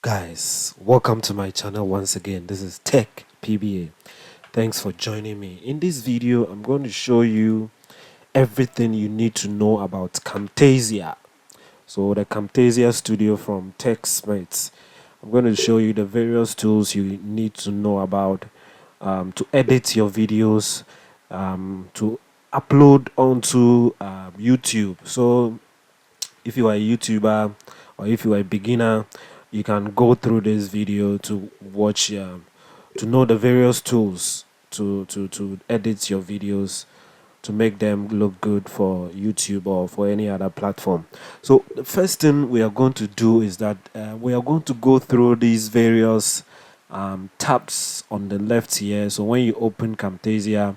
Guys, welcome to my channel once again. This is Tech PBA. Thanks for joining me. In this video, I'm going to show you everything you need to know about Camtasia. So the Camtasia Studio from TechSmates. I'm going to show you the various tools you need to know about to edit your videos, to upload onto YouTube. So if you are a YouTuber or if you are a beginner, you can go through this video to watch, to know the various tools to edit your videos to make them look good for YouTube or for any other platform. So the first thing we are going to do is that we are going to go through these various tabs on the left here. So when you open Camtasia,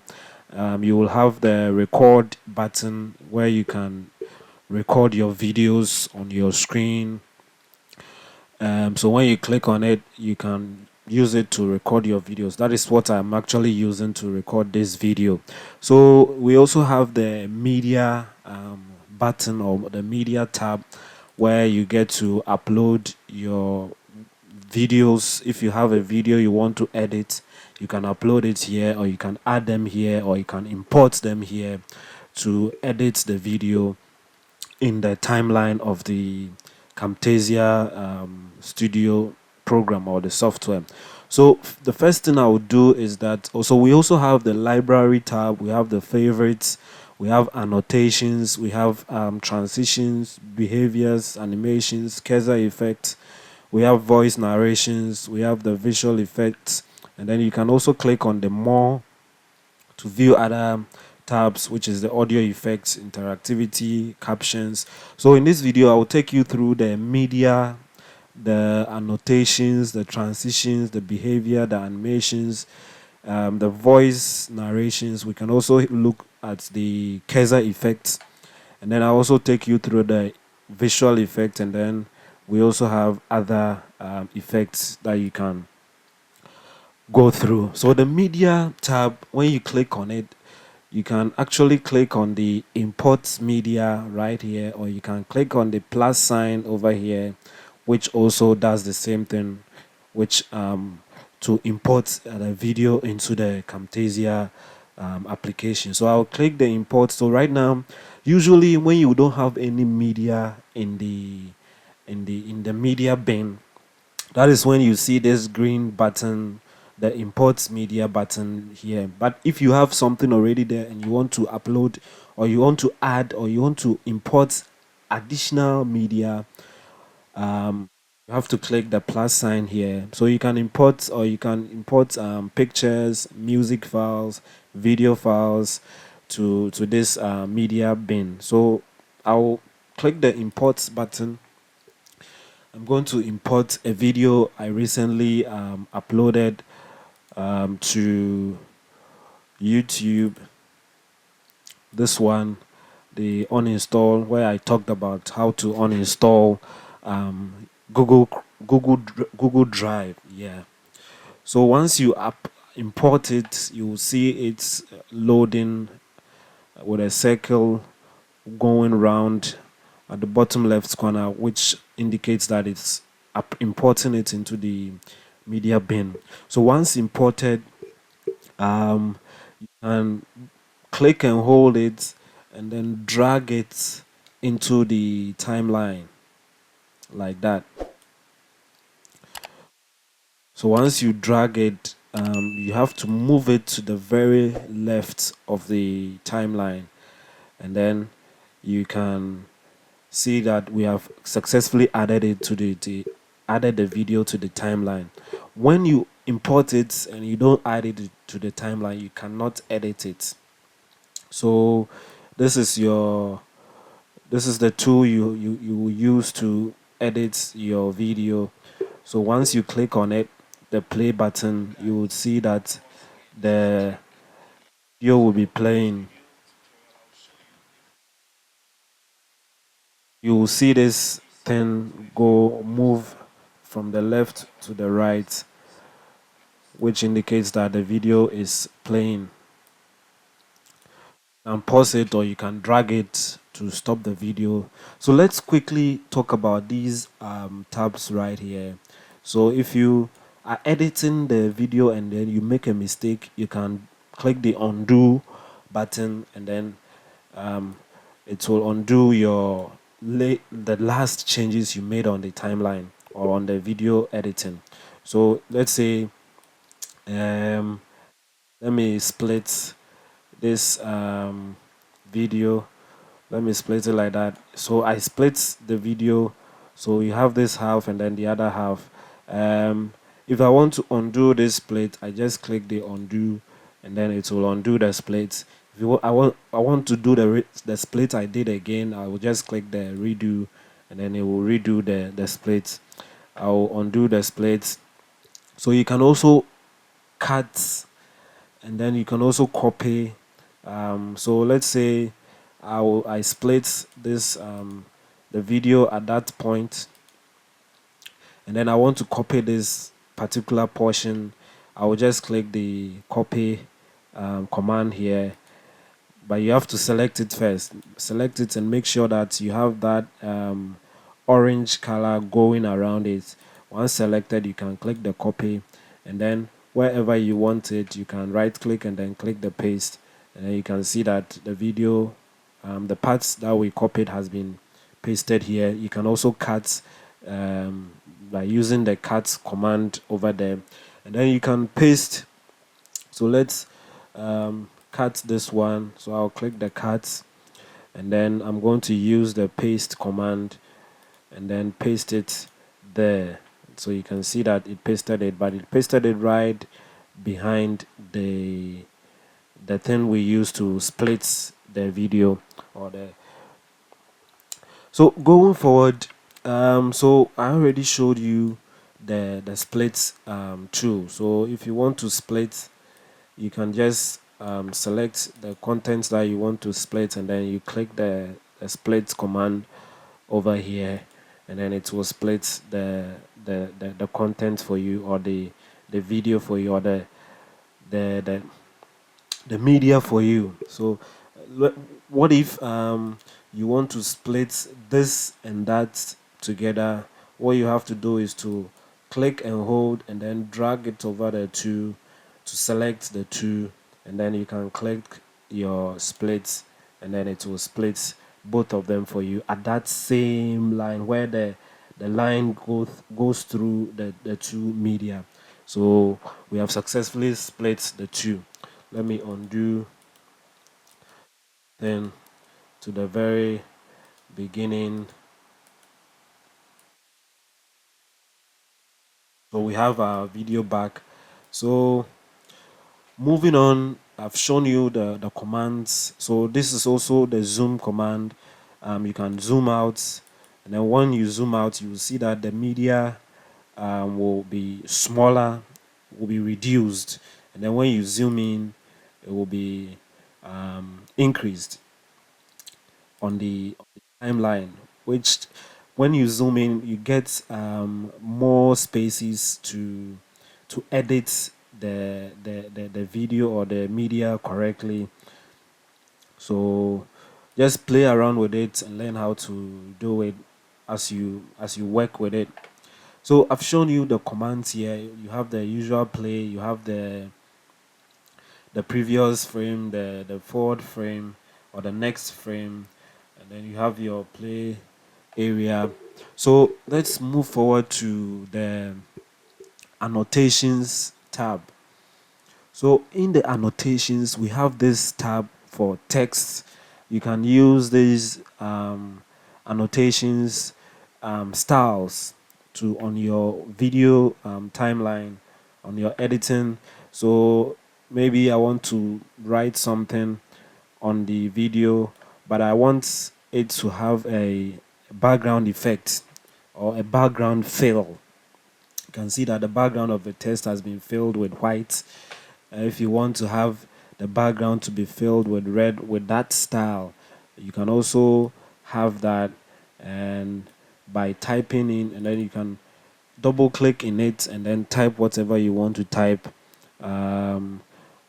you will have the record button where you can record your videos on your screen. So when you click on it, you can use it to record your videos. That is what I'm actually using to record this video. So we also have the media button or the media tab where you get to upload your videos. If you have a video you want to edit, you can upload it here, or you can add them here, or you can import them here to edit the video in the timeline of the Camtasia Studio program or the software. So the first thing I would do is that also we also have the library tab, we have the favorites, we have annotations, we have transitions, behaviors, animations, cursor effects, we have voice narrations, we have the visual effects, and then you can also click on the more to view other tabs, which is the audio effects, interactivity, captions. So in this video I will take you through the media, the annotations, the transitions, the behavior, the animations, the voice narrations. We can also look at the cursor effects, and then I'll also take you through the visual effect, and then we also have other effects that you can go through. So the media tab, when you click on it, you can actually click on the import media right here, or you can click on the plus sign over here, which also does the same thing, which to import the video into the Camtasia application. So I'll click the import. So right now, usually when you don't have any media in the media bin, that is when you see this green button, the import media button here. But if you have something already there and you want to upload, or you want to add, or you want to import additional media, you have to click the plus sign here. So you can import, or you can import pictures, music files, video files to this media bin. So I'll click the import button. I'm going to import a video I recently uploaded to YouTube. This one, the uninstall, where I talked about how to uninstall Google Drive. Yeah. So once you import it, you will see it's loading with a circle going round at the bottom left corner, which indicates that it's importing it into the media bin. So once imported, you can click and hold it and then drag it into the timeline like that. So once you drag it, you have to move it to the very left of the timeline, and then you can see that we have successfully added it to added the video to the timeline. When you import it and you don't add it to the timeline, you cannot edit it. So this is the tool you will use to edit your video. So once you click on it, the play button, you will see that the video will be playing. You will see this thing move from the left to the right, which indicates that the video is playing. You can pause it, or you can drag it to stop the video. So let's quickly talk about these tabs right here. So if you are editing the video and then you make a mistake, you can click the undo button, and then um, it will undo the last changes you made on the timeline or on the video editing. So let's say um, let me split this video. Let me split it like that. So I split the video, so you have this half and then the other half. If I want to undo this split, I just click the undo, and then it will undo the split. If I want to do the split I did again, I will just click the redo, and then it will redo the split. I will undo the split. So you can also cut, and then you can also copy. So let's say I split this the video at that point, and then I want to copy this particular portion. I will just click the copy command here, but you have to select it first. Select it and make sure that you have that orange color going around it. Once selected, you can click the copy, and then wherever you want it, you can right click and then click the paste, and then you can see that the video, the parts that we copied has been pasted here. You can also cut by using the cut command over there, and then you can paste. So let's cut this one. So I'll click the cut, and then I'm going to use the paste command and then paste it there. So you can see that it pasted it, but it pasted it right behind the thing we use to split the video or the. So going forward, so I already showed you the split tool. So if you want to split, you can just select the contents that you want to split, and then you click the split command over here, and then it will split the content for you, or the video for you, or the the, the media for you. So what if you want to split this and that together? What you have to do is to click and hold and then drag it over the two to select the two, and then you can click your split, and then it will split both of them for you at that same line where the line goes through the two media. So we have successfully split the two. Let me undo then to the very beginning. So we have our video back. So moving on, I've shown you the commands. So this is also the zoom command. You can zoom out, and then when you zoom out, you will see that the media will be smaller, will be reduced, and then when you zoom in, it will be increased on the timeline, which when you zoom in, you get more spaces to edit the video or the media correctly. So just play around with it and learn how to do it as you work with it. So I've shown you the commands here. You have the usual play, you have the previous frame, the forward frame, or the next frame, and then you have your play area. So let's move forward to the annotations tab. So in the annotations, we have this tab for text. You can use these annotations styles to on your video timeline, on your editing. So maybe I want to write something on the video, but I want it to have a background effect or a background fill. You can see that the background of the text has been filled with white. If you want to have the background to be filled with red with that style, you can also have that, and by typing in, and then you can double click in it and then type whatever you want to type. um,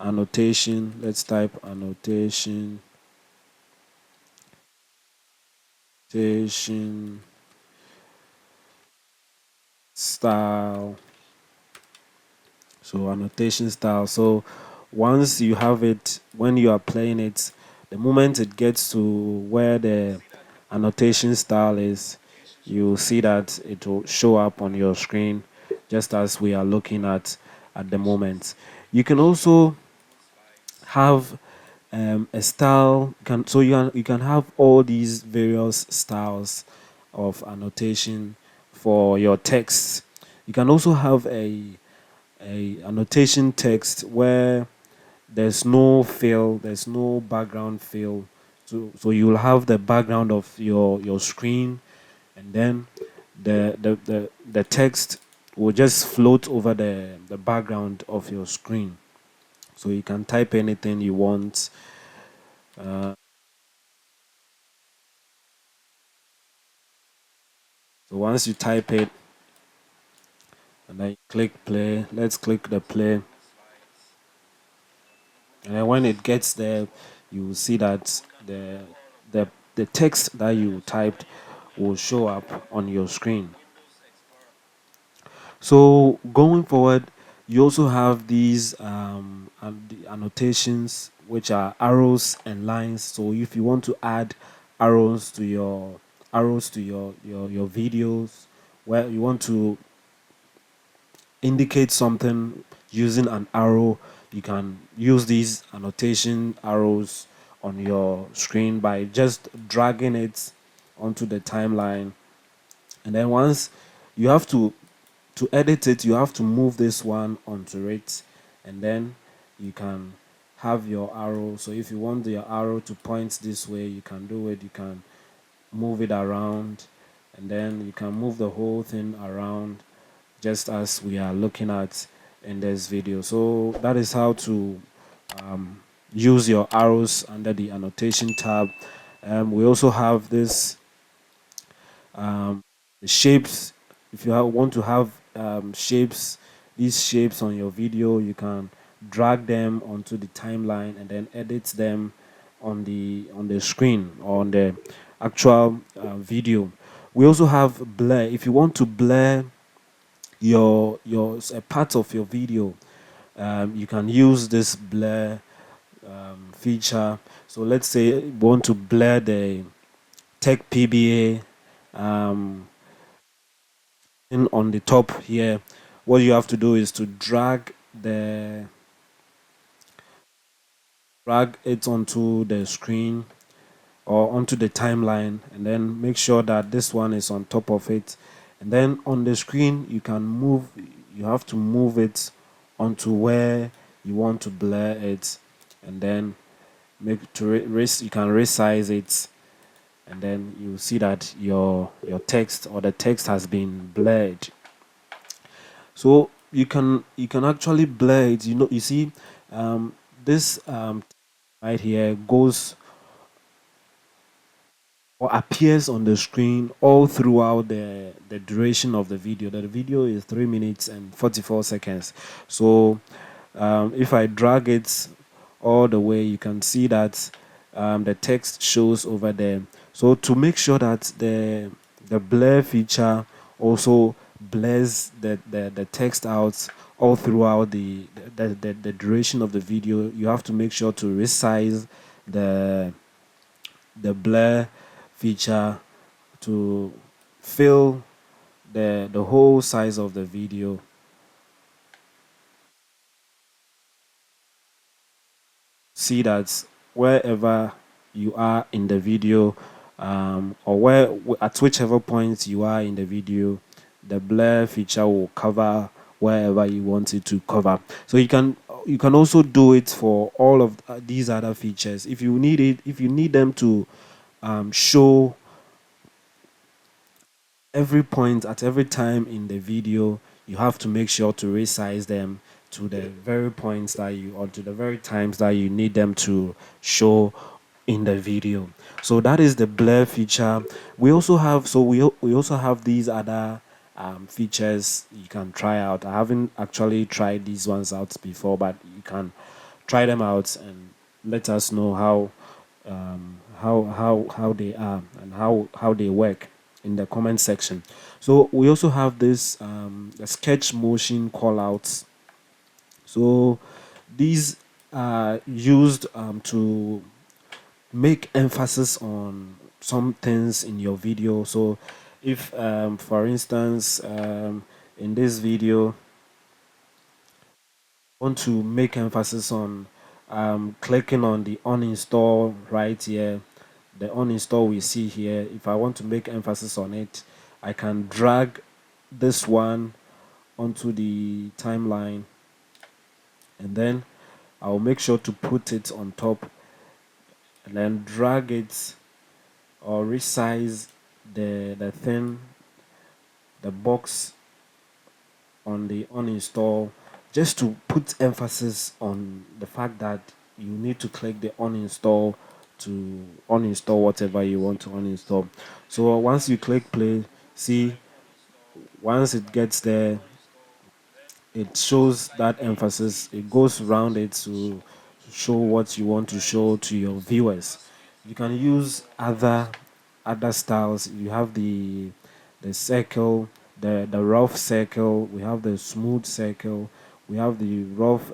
Annotation, let's type annotation station style. So annotation style. So once you have it, when you are playing it, the moment it gets to where the annotation style is, you see that it will show up on your screen, just as we are looking at the moment. You can also have a style. You can have all these various styles of annotation for your text. You can also have a annotation text where there's no fill, there's no background fill. So you'll have the background of your screen, and then the text will just float over the background of your screen. So you can type anything you want. Uh, so once you type it and then you click play, let's click the play. And then when it gets there, you will see that the the text that you typed will show up on your screen. So going forward, you also have these the annotations, which are arrows and lines. So if you want to add arrows to your videos, where you want to indicate something using an arrow, you can use these annotation arrows on your screen by just dragging it onto the timeline. And then once you have to edit it, you have to move this one onto it, and then you can have your arrow. So if you want your arrow to point this way, you can do it. You can move it around, and then you can move the whole thing around, just as we are looking at in this video. So that is how to use your arrows under the annotation tab. We also have this the shapes. If you want to have shapes, these shapes on your video, you can drag them onto the timeline and then edit them on the screen or on the actual video. We also have blur. If you want to blur your a part of your video, you can use this blur feature. So let's say you want to blur the tech PBA on the top here. What you have to do is to drag it onto the screen or onto the timeline, and then make sure that this one is on top of it. And then on the screen you have to move it onto where you want to blur it, and then you can resize it, and then you see that your text or the text has been blurred. So you can actually blur it. You see, this right here goes or appears on the screen all throughout the duration of the video. The video is 3 minutes and 44 seconds. So if I drag it all the way, you can see that the text shows over there. So to make sure that the blur feature also blurs the text out all throughout the duration of the video, you have to make sure to resize the blur feature to fill the whole size of the video. See that wherever you are in the video, or at whichever point you are in the video, the blur feature will cover wherever you want it to cover. So you can also do it for all of these other features. If you need them to show every point at every time in the video, you have to make sure to resize them to the very points that you or to the very times that you need them to show in the video. So that is the blur feature. We also have these other features you can try out. I haven't actually tried these ones out before, but you can try them out and let us know how they are and how they work in the comment section. So we also have this the sketch motion callouts. So these are used to make emphasis on some things in your video. So if for instance in this video want to make emphasis on clicking on the uninstall right here, the uninstall we see here, if I want to make emphasis on it, I can drag this one onto the timeline, and then I'll make sure to put it on top, and then drag it or resize the thing, the box on the uninstall, just to put emphasis on the fact that you need to click the uninstall to uninstall whatever you want to uninstall. So once you click play, see, once it gets there, it shows that emphasis, it goes around it to show what you want to show to your viewers. You can use other styles. You have the circle, the rough circle, we have the smooth circle, we have the rough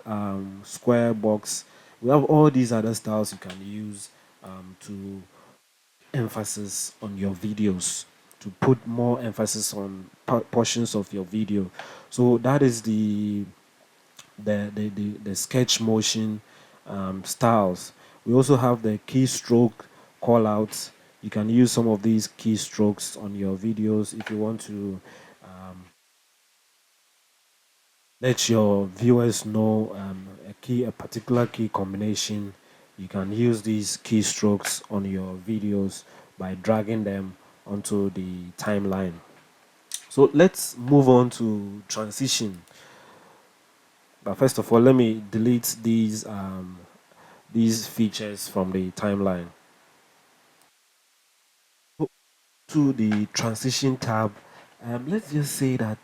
square box. We have all these other styles you can use to emphasis on your videos, to put more emphasis on portions of your video. So that is the sketch motion styles. We also have the keystroke callouts. You can use some of these keystrokes on your videos if you want to let your viewers know a particular key combination. You can use these keystrokes on your videos by dragging them onto the timeline. So let's move on to transition. But first of all, let me delete these features from the timeline. Go to the transition tab. Let's just say that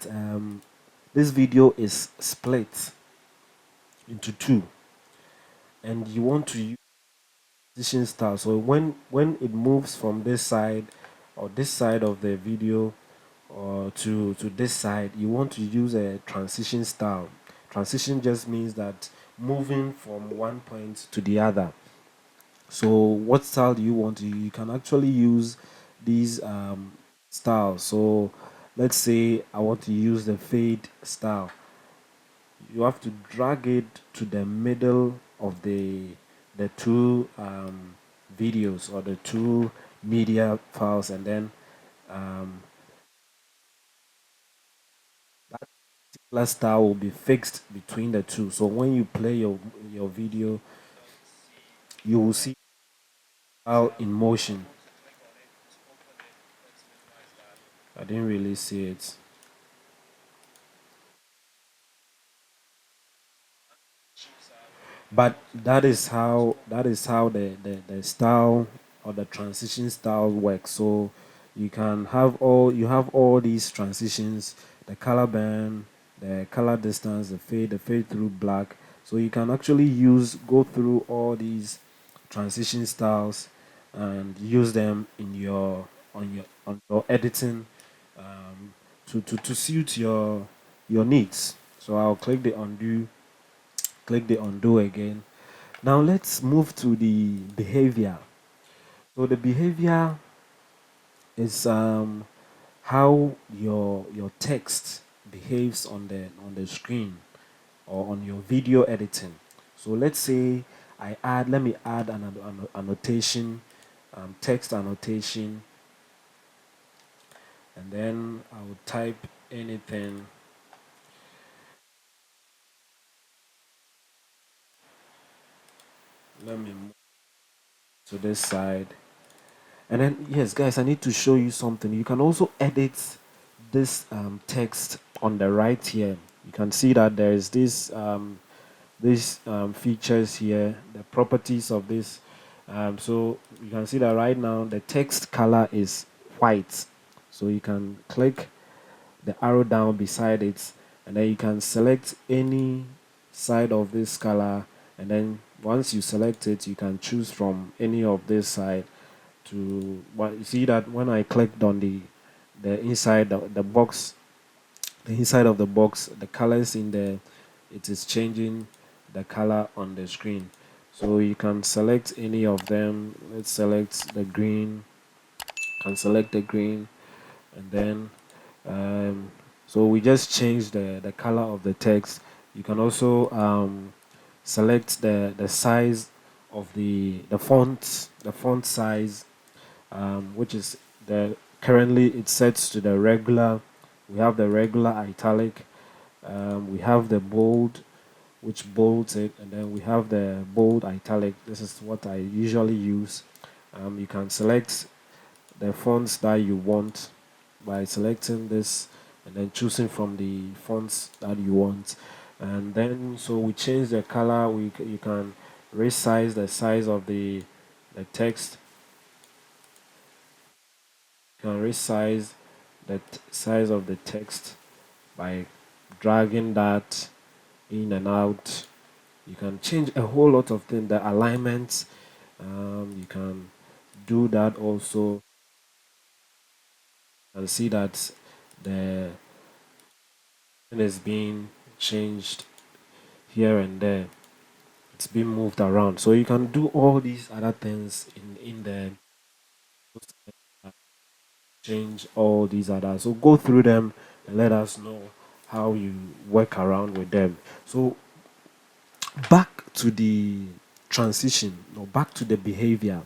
this video is split into two, and you want to use transition style. So when it moves from this side or this side of the video or to this side, you want to use a transition style. Transition just means that moving from one point to the other. So what style do you want to use? You can actually use these styles. So let's say I want to use the fade style. You have to drag it to the middle of the two videos or the two media files, and then um, that particular style will be fixed between the two. So when you play your video, you will see style in motion. I didn't really see it. But that is how the style or the transition style works. So you have all these transitions, the color band, the color distance, the fade through black. So you can actually go through all these transition styles and use them in your editing, to suit your needs. So I'll click the undo again. Now let's move to the behavior. So the behavior is how your text behaves on the screen or on your video editing. So let's say let me add an annotation, text annotation, and then I will type anything. Let me move to this side. And then, yes, guys, I need to show you something. You can also edit this text on the right here. You can see that there is these features here, the properties of this. So you can see that right now the text color is white. So you can click the arrow down beside it, and then you can select any side of this color, and then once you select it, you can choose from any of this side to what you see that when I clicked on the inside the box, the inside of the box, the colors in there, it is changing the color on the screen. So you can select any of them. Let's select the green. Can select the green, and then um, so we just change the color of the text. You can also select the size of the font size, which is the currently it's set to the regular. We have the regular italic, we have the bold, which bolds it, and then we have the bold italic. This is what I usually use. You can select the fonts that you want by selecting this and then choosing from the fonts that you want. And then so we change the color. You can resize the size of the text. You can resize the size of the text by dragging that in and out. You can change a whole lot of things. The alignments, you can do that also. And see that the thing is being changed here and there. It's being moved around. So you can do all these other things in the change all these other. So go through them and let us know how you work around with them. So back to the transition, or back to the behavior.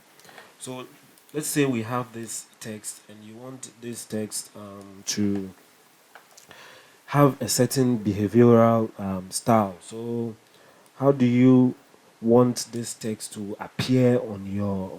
So let's say we have this text and you want this text to have a certain behavioral style. So how do you want this text to appear on your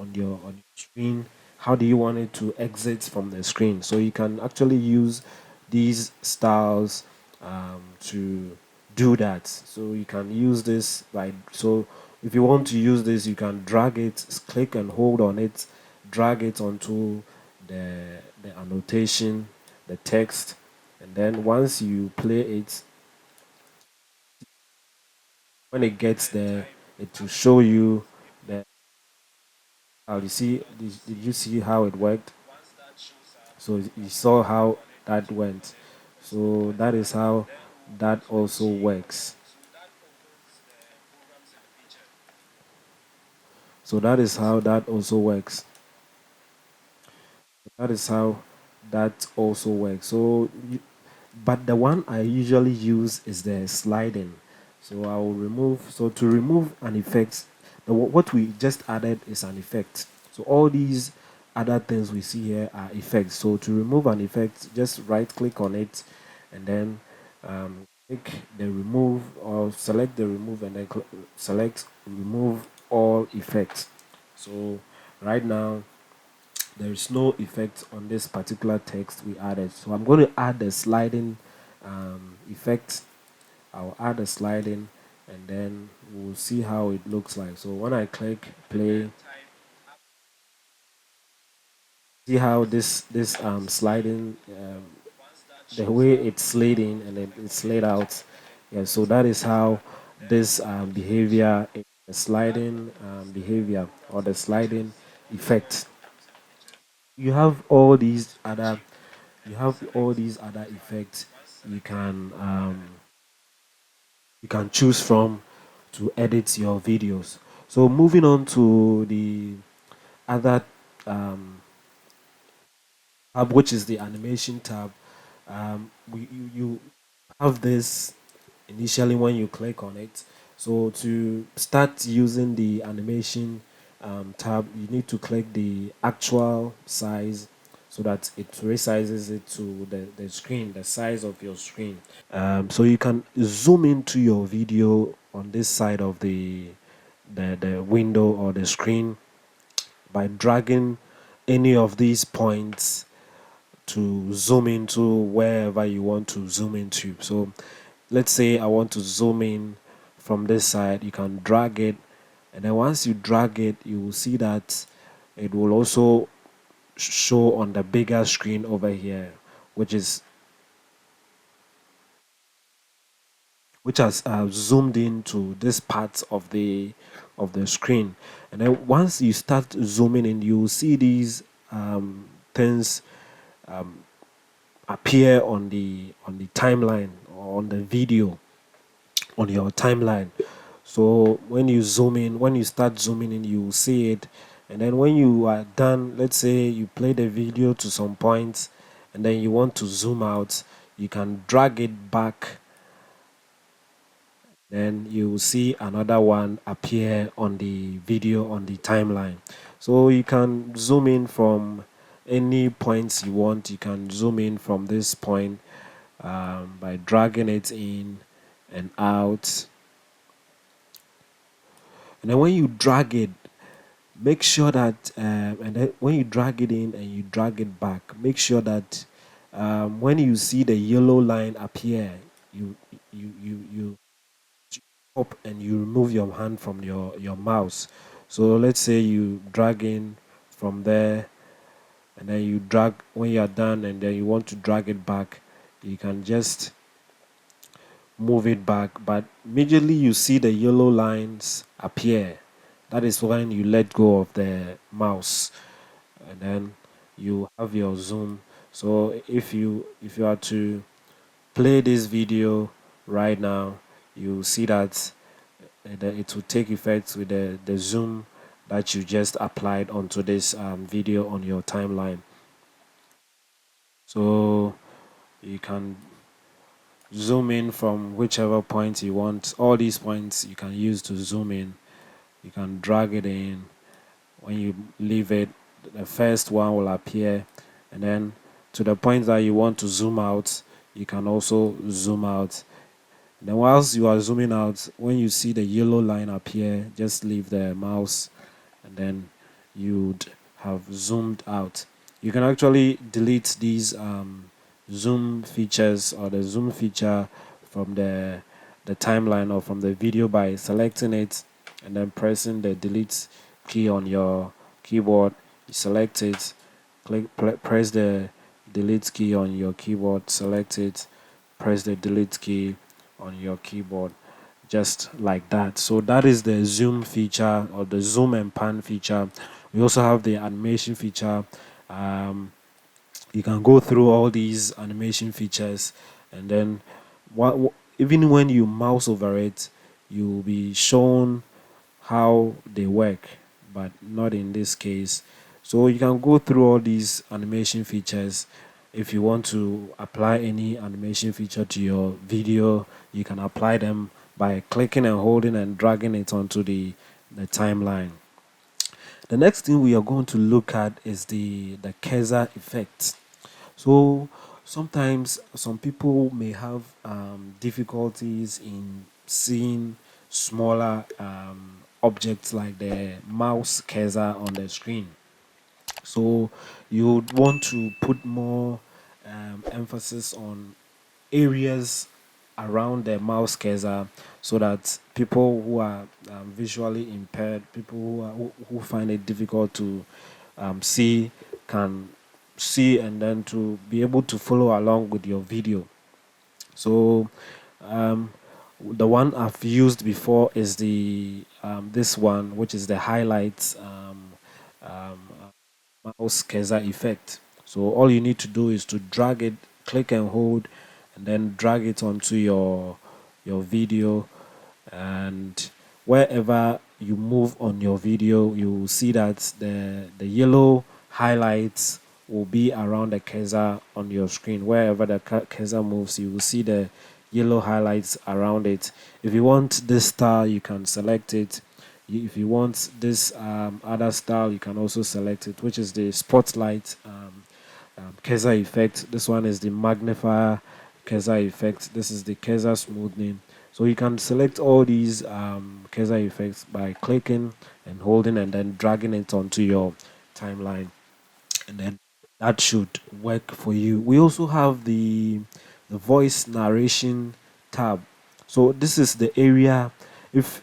screen? How do you want it to exit from the screen? So you can actually use these styles to do that. So you can use this by, so if you want to use this, you can drag it, click and hold on it, drag it onto the annotation, the text, and then once you play it, when it gets there, it will show you the. You see, did you see how it worked? So you saw how that went. So that is how that also works. So that is how that also works. That is how that also works. So, but the one I usually use is the sliding. So I will remove. So to remove an effect, what we just added is an effect. So all these other things we see here are effects. So to remove an effect, just right click on it, and then click the remove, or select the remove, and then select remove all effects. So right now there is no effect on this particular text we added. So I'm going to add the sliding effect. I'll add a sliding, and then we'll see how it looks like. So when I click play, see how this sliding, the way it's sliding and then it's laid out. Yeah, so that is how this behavior, the sliding behavior, or the sliding effect. You have all these other, effects you can choose from to edit your videos. So moving on to the other tab, which is the animation tab. You have this initially when you click on it. So to start using the animation tab, you need to click the actual size so that it resizes it to the screen, the size of your screen. So you can zoom into your video on this side of the window or the screen by dragging any of these points to zoom into wherever you want to zoom into. So let's say I want to zoom in from this side, you can drag it, and then once you drag it, you will see that it will also show on the bigger screen over here, which is which has zoomed into this part of the screen. And then once you start zooming in, you will see these things appear on the timeline or on the video on your timeline. So when you zoom in, when you start zooming in, you will see it. And then when you are done, let's say you play the video to some points and then you want to zoom out, you can drag it back, then you will see another one appear on the video on the timeline. So you can zoom in from any points you want. You can zoom in from this point by dragging it in and out. And then when you drag it, make sure that and then when you drag it in and you drag it back, make sure that when you see the yellow line appear, you you up and you remove your hand from your mouse. So let's say you drag in from there and then you drag when you are done and then you want to drag it back, you can just move it back, but immediately you see the yellow lines appear, that is when you let go of the mouse and then you have your zoom. So if you are to play this video right now, you see that it will take effect with the zoom that you just applied onto this video on your timeline. So you can zoom in from whichever point you want. All these points you can use to zoom in. You can drag it in. When you leave it, the first one will appear, and then to the point that you want to zoom out, you can also zoom out. Then whilst you are zooming out, when you see the yellow line appear, just leave the mouse and then you'd have zoomed out. You can actually delete these zoom features or the zoom feature from the timeline or from the video by selecting it and then pressing the delete key on your keyboard. You select it, press the delete key on your keyboard, select it, press the delete key on your keyboard, just like that. So that is the zoom feature or the zoom and pan feature. We also have the animation feature. You can go through all these animation features and then even when you mouse over it, you'll be shown how they work, but not in this case. So you can go through all these animation features. If you want to apply any animation feature to your video, you can apply them by clicking and holding and dragging it onto the timeline. The next thing we are going to look at is the cursor effect. So sometimes some people may have difficulties in seeing smaller objects like the mouse cursor on the screen. So you would want to put more emphasis on areas around the mouse cursor so that people who are visually impaired, people who find it difficult to see, can see and then to be able to follow along with your video. So um, the one I've used before is the this one, which is the highlights um, mouse cursor effect. So all you need to do is to drag it, click and hold, and then drag it onto your video, and wherever you move on your video, you will see that the yellow highlights will be around the cursor on your screen. Wherever the cursor moves, you will see the yellow highlights around it. If you want this style, you can select it. If you want this other style, you can also select it, which is the spotlight cursor effect. This one is the magnifier cursor effect. This is the cursor smoothing. So you can select all these cursor effects by clicking and holding and then dragging it onto your timeline, and then that should work for you. We also have the voice narration tab. So this is the area if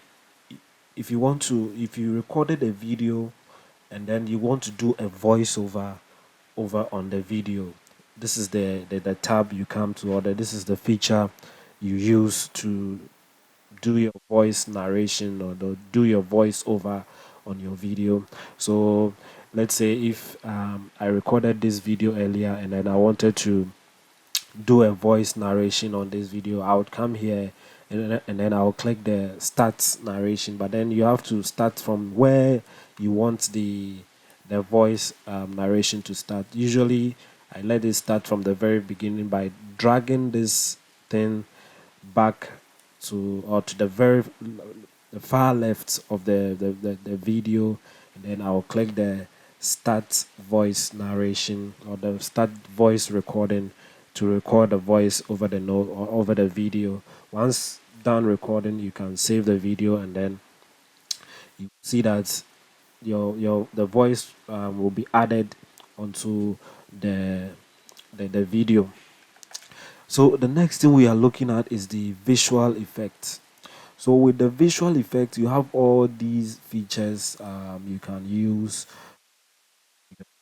if you recorded a video and then you want to do a voiceover over on the video, this is the tab you come to, or this is the feature you use to do your voice narration or do your voiceover on your video. So let's say if I recorded this video earlier and then I wanted to do a voice narration on this video, I would come here and then I'll click the start narration. But then you have to start from where you want the voice narration to start. Usually, I let it start from the very beginning by dragging this thing back to or to the far left of the video, and then I'll click the start voice narration or the start voice recording to record the voice over the note or over the video. Once done recording, you can save the video, and then you see that your the voice will be added onto the the video. So the next thing we are looking at is the visual effect. So with the visual effect, you have all these features you can use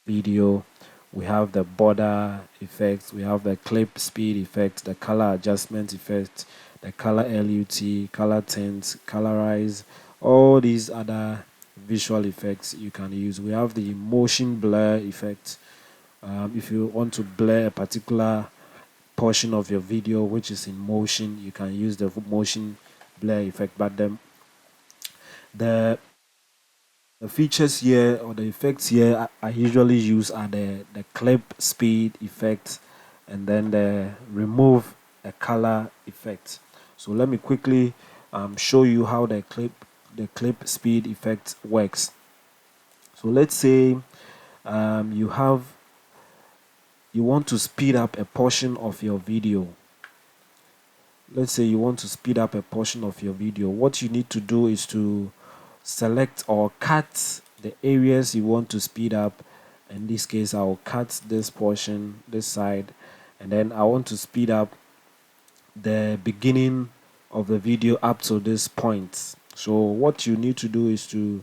video. We have the border effect, we have the clip speed effect, the color adjustment effect, the color LUT, color tint, colorize, all these other visual effects you can use. We have the motion blur effect. If you want to blur a particular portion of your video which is in motion, you can use the motion blur effect. But the the features here or the effects here I usually use are the clip speed effect and then the remove a color effect. So let me quickly show you how the clip speed effect works. So let's say you have you want to speed up a portion of your video. Let's say you want to speed up a portion of your video. What you need to do is to select or cut the areas you want to speed up. In this case, I'll cut this portion, this side, and then I want to speed up the beginning of the video up to this point. So what you need to do is to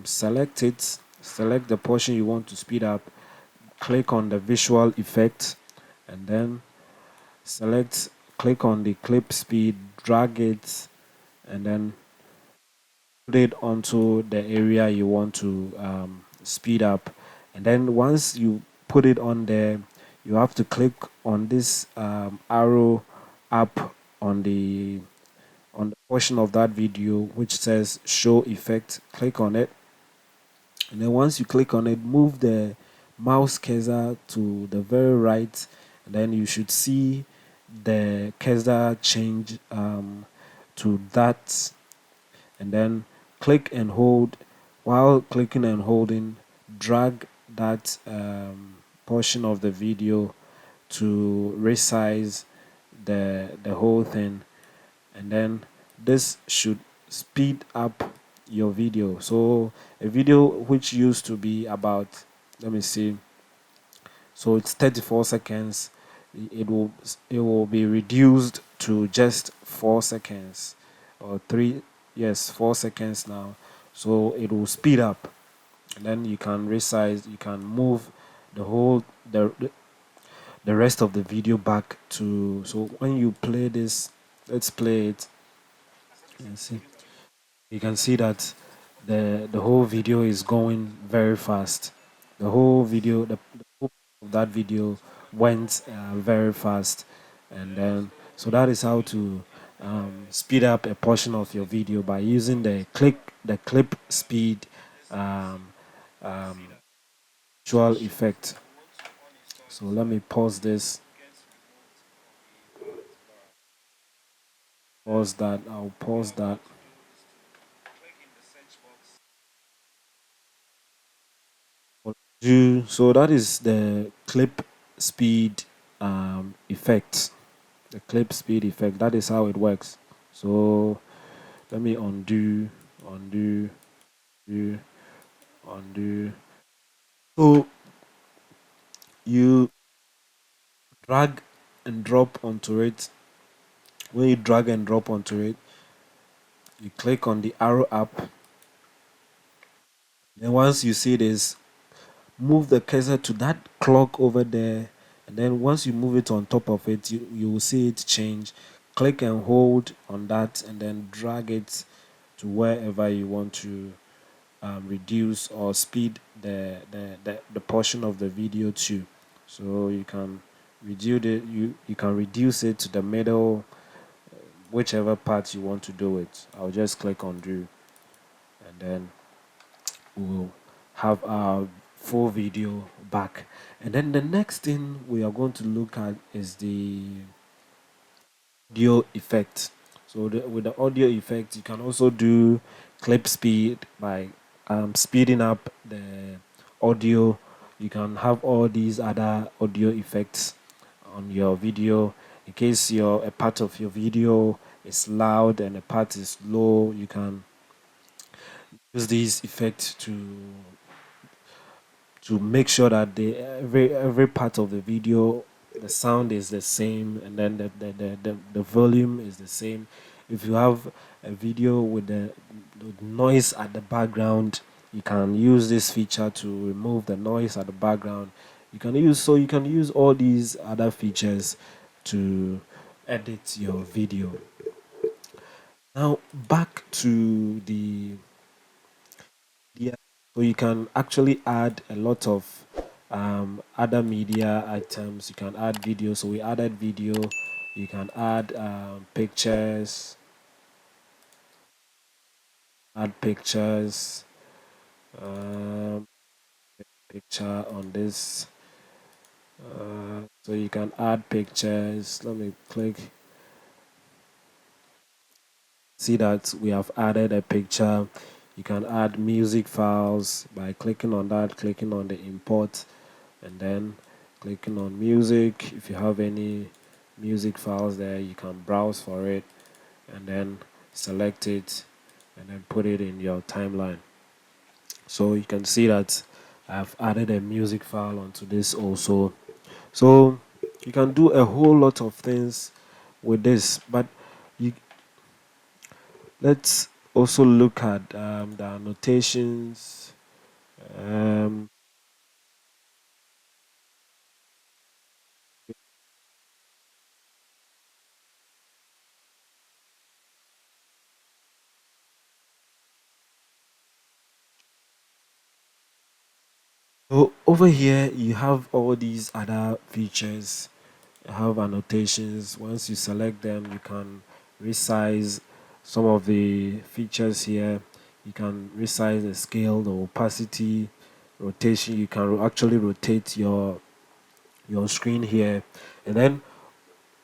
select it, select the portion you want to speed up, click on the visual effect, and then click on the clip speed, drag it, and then put it onto the area you want to speed up. And then once you put it on there, you have to click on this arrow up on the portion of that video which says show effect. Click on it, and then once you click on it, move the mouse cursor to the very right, and then you should see the cursor change to that, and then click and hold. While clicking and holding, drag that portion of the video to resize the whole thing, and then this should speed up your video. So a video which used to be about, let me see, so it's 34 seconds, it will be reduced to just 4 seconds or 3, yes, 4 seconds now. So it will speed up, and then you can resize, you can move the whole the rest of the video back to. So when you play this, let's play it and see, you can see that the whole video is going very fast. The whole video, the whole of that video went very fast, and then so that is how to speed up a portion of your video by using the clip speed um, um, visual effect. So let me pause this, pause that. I'll pause that. So that is the clip speed effect. The clip speed effect. That is how it works. So let me undo, do, undo. So you drag and drop onto it. When you drag and drop onto it, you click on the arrow up. Then once you see this, move the cursor to that clock over there, and then once you move it on top of it, you will see it change. Click and hold on that, and then drag it to wherever you want to reduce or speed the portion of the video to. So you can you can reduce it to the middle, whichever part you want to do it. I'll just click on do, and then we'll have our full video back. And then the next thing we are going to look at is the audio effect. So with the audio effect, you can also do clip speed by speeding up the audio. You can have all these other audio effects on your video. In case a part of your video is loud and a part is low, you can use these effects to make sure that every part of the video, the sound is the same, and then the volume is the same. If you have a video with the noise at the background, you can use this feature to remove the noise at the background. You can use all these other features to edit your video. Now back to the so you can actually add a lot of other media items. You can add video. So we added video. You can add pictures. Add pictures. Um, Picture on this. So you can add pictures. Let me click. See that we have added a picture. You can add music files by clicking on that, clicking on the import, and then clicking on music. If you have any music files there, you can browse for it and then select it and then put it in your timeline. So you can see that I've added a music file onto this also. So you can do a whole lot of things with this, but you let's also look at the annotations. um, so over here you have all these other features. You have annotations. Once you select them, you can resize some of the features here. You can resize the scale, the opacity, rotation. You can actually rotate your screen here. And then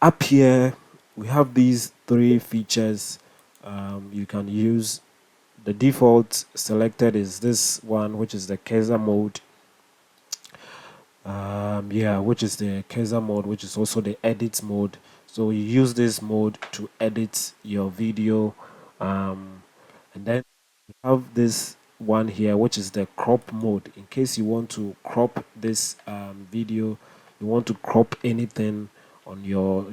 up here we have these three features you can use. The default selected is this one, which is the cursor mode. Yeah, which is the cursor mode, which is also the edit mode. So you use this mode to edit your video. And then you have this one here, which is the crop mode. In case you want to crop this video, you want to crop anything on your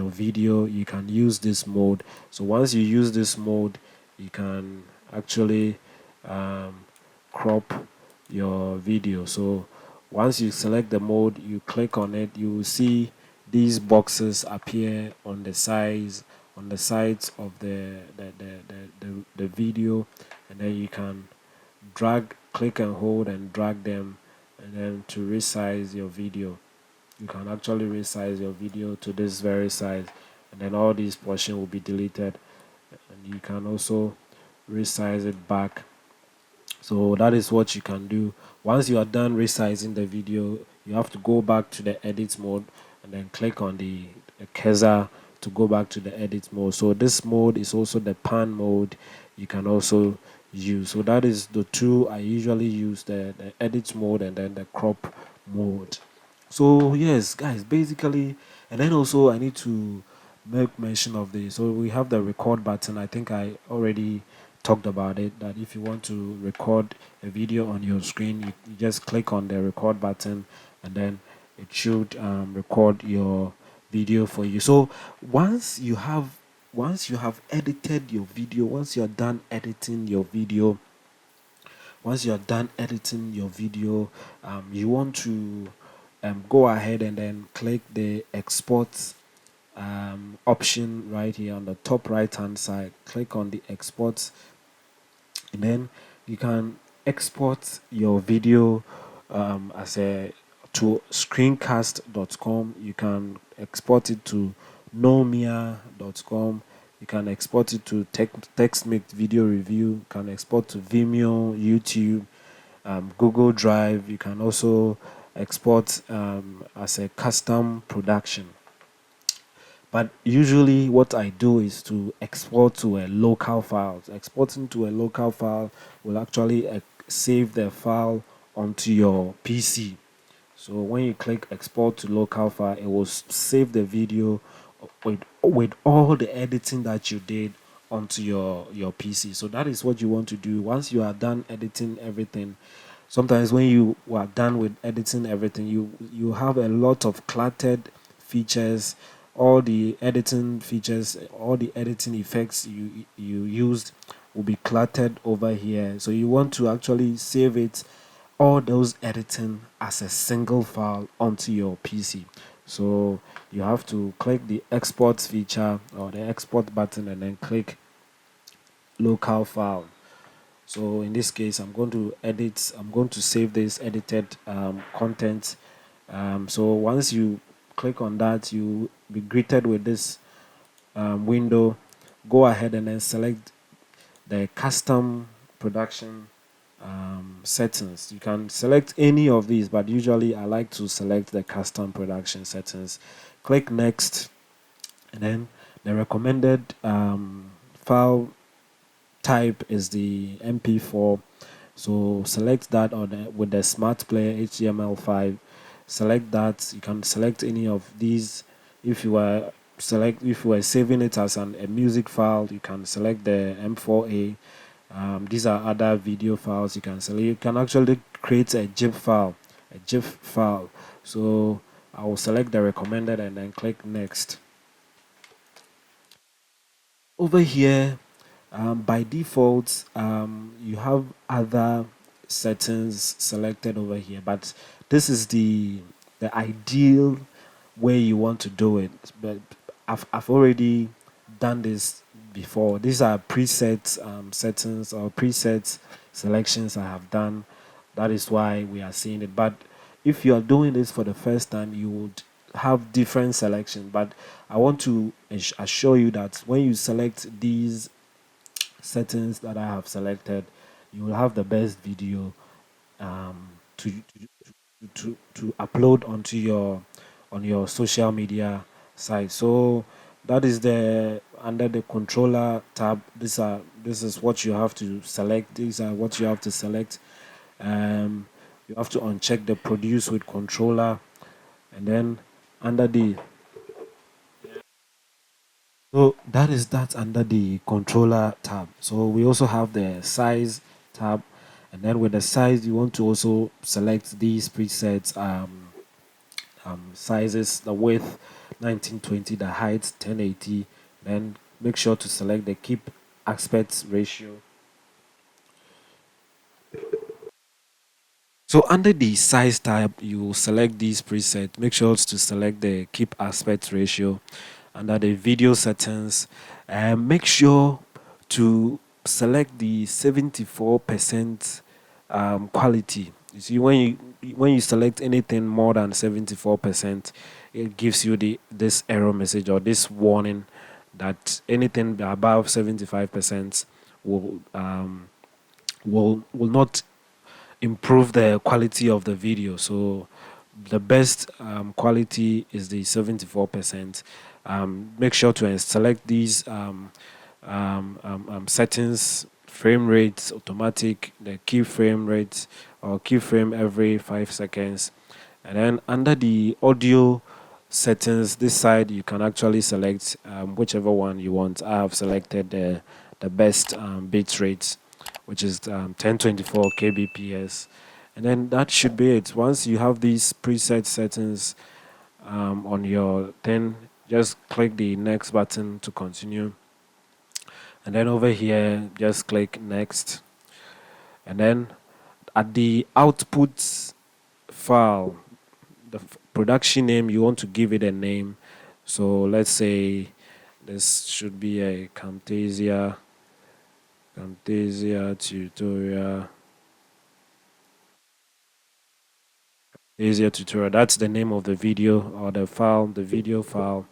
video, you can use this mode. So once you use this mode, you can actually um, crop your video. So once you select the mode, you click on it, you will see these boxes appear on the sides of the video, and then you can click and hold and drag them, and then to resize your video. You can actually resize your video to this very size, and then all these portion will be deleted, and you can also resize it back. So that is what you can do. Once you are done resizing the video, you have to go back to the edit mode and then click on the cursor to go back to the edit mode. So this mode is also the pan mode you can also use. So that is the two I usually use, the edit mode and then the crop mode. So yes, guys, basically, and then also I need to make mention of this. So we have the record button. I think I already talked about it, that if you want to record a video on your screen, you just click on the record button and then it should record your video for you. So once you have edited your video, once you are done editing your video, you want to go ahead and then click the export option right here on the top right hand side. Click on the export, and then you can export your video as a to screencast.com. You can export it to nomia.com. You can export it to TextMate Video Review. You can export to Vimeo, YouTube, Google Drive. You can also export as a custom production. But usually, what I do is to export to a local file. Exporting to a local file will actually save the file onto your PC. So when you click export to local file, it will save the video with all the editing that you did onto your PC. So that is what you want to do. Once you are done editing everything, sometimes when you are done with editing everything, you have a lot of cluttered features. All the editing features, all the editing effects you used will be cluttered over here. So you want to actually save it, all those editing, as a single file onto your PC. So you have to click the export feature or the export button and then click local file. So in this case, I'm going to save this edited content. So once you click on that, you be greeted with this window. Go ahead and then select the custom production settings. You can select any of these, but usually I like to select the custom production settings. Click next, and then the recommended file type is the MP4. So select that on with the Smart Player HTML5. Select that. You can select any of these. If you are saving it as a music file, you can select the M4A. These are other video files you can select. You can actually create a GIF file. So I will select the recommended and then click next. Over here, by default, you have other settings selected over here, but this is the ideal way you want to do it. But I've already done this before. These are preset settings or preset selections I have done. That is why we are seeing it. But if you are doing this for the first time, you would have different selections. But I want to assure you that when you select these settings that I have selected, you will have the best video um, to, to upload onto your on your social media site. So that is the under the controller tab. This is what you have to select. These are what you have to select. You have to uncheck the produce with controller, and then under the so that is that under the controller tab. So we also have the size tab, and then with the size, you want to also select these presets sizes: the width 1920, the height 1080. Then make sure to select the keep aspect ratio. So under the size tab, you select these presets. Make sure to select the keep aspect ratio. Under the video settings, make sure to select the 74% quality. You see, when you select anything more than 74%, it gives you this error message or this warning that anything above 75% will will not improve the quality of the video. So the best quality is the 74%. Make sure to select these settings: frame rates, automatic, the keyframe rate or keyframe every 5 seconds. And then under the audio settings, this side you can actually select whichever one you want. I have selected the best bit rate, which is 1024 kbps, and then that should be it. Once you have these preset settings on your then just click the next button to continue, and then over here just click next, and then at the output file, the production name, you want to give it a name. So let's say this should be a Camtasia tutorial Camtasia tutorial. That's the name of the video or the file, the video file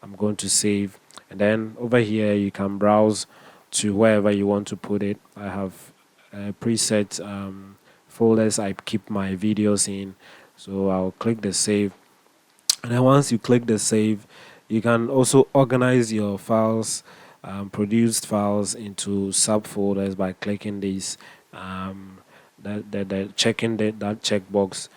I'm going to save. And then over here, you can browse to wherever you want to put it. I have preset folders I keep my videos in. So I'll click the save. And then once you click the save, you can also organize your files, produced files into subfolders by clicking this, the checking that checkbox.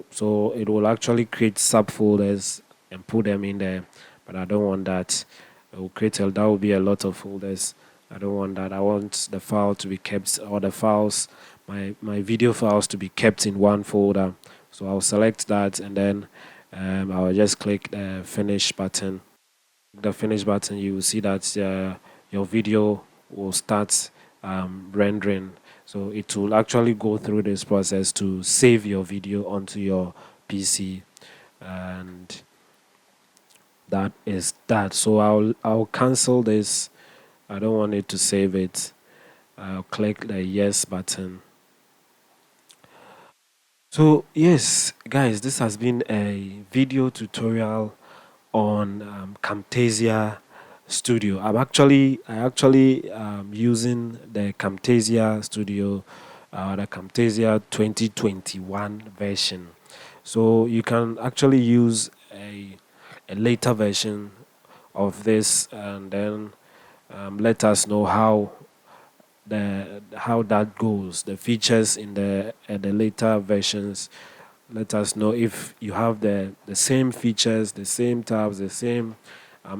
So it will actually create subfolders and put them in there. But I don't want that. It will create that will be a lot of folders. I don't want that. I want the file to be kept, or the files, my video files to be kept in one folder. So I'll select that, and then I'll just click the finish button. The finish button, you will see that your video will start rendering. So it will actually go through this process to save your video onto your PC, and that is that. So I'll cancel this. I don't want it to save it. I'll click the yes button. So yes, guys, this has been a video tutorial on Camtasia Studio. I actually using the Camtasia Studio, the Camtasia 2021 version. So you can actually use a later version of this, and then let us know how that goes. The features in the later versions. Let us know if you have the same features, the same tabs, the same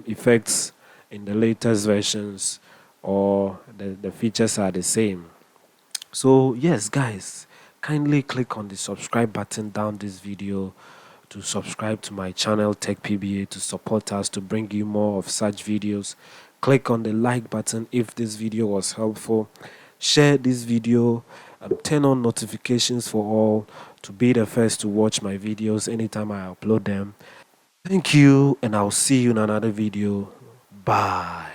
effects in the latest versions, or the features are the same. So yes, guys, kindly click on the subscribe button down this video to subscribe to my channel Tech PBA, to support us to bring you more of such videos. Click on the like button if this video was helpful. Share this video, turn on notifications for all to be the first to watch my videos anytime I upload them. Thank you, and I'll see you in another video. Bye.